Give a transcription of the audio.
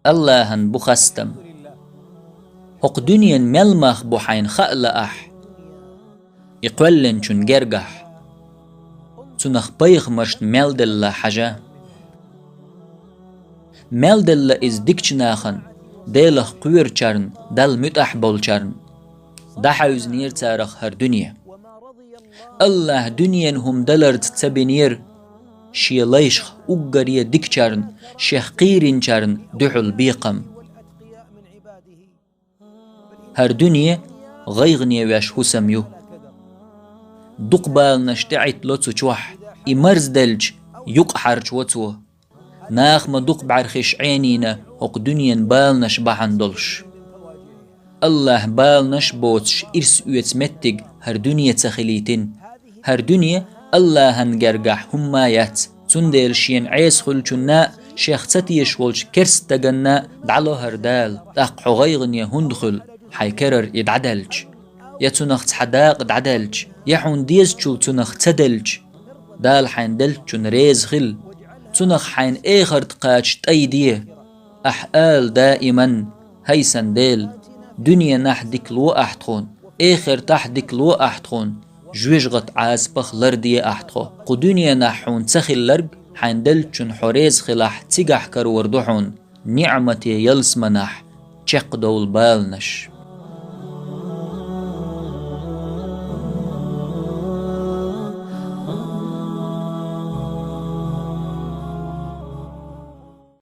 اللهن بخستم هق دنيا ملمخ بحين خأل أح يقولن چون جرجح تنخ بيخ مرشت ملدل حاجة ملدل إز ديكچناخن ديلخ قوير چرن دل متح بول چرن دحوز نير تارخ هر دنيا الله دنيا هم دلرت تبنير شي ليشخ أقرية ديك چرن شيخ قيرين چرن دحل بيقم هر دنيا غيغني ويش هسميو دقبال نشتعت لوتو چوح إمرز دلج يقحر چوتو ناخ ما دق بعرخش عينينا هق دنيا بال نشبحن دلش الله بال نشبوتش إرس اويت متج هر دنيا تخليتين هر دنيا الله هنجرجح هما يات تندل شين عيس خلچنا شيخ تتيش ولش كرس تجنا دعلو هردال تاق حغيغن هندخل حيكرر يدعدلج يتنخ حداق دعدلج يحون ديز چول تنخ تدلج دال حين دلچون ريز خل تنخ حين اخر تقاش تأيديه أحقال دائما هيسن ديل دنيا نحدك لو أحتخون اخر تحدك لو أحتخون جوجغت عاسبخ لردية أحتخو قو دنيا نحون تخل لرق حين دلچون حريز خلاح تيجح كر وردحون نعمتي يلس منح چق دول بالنش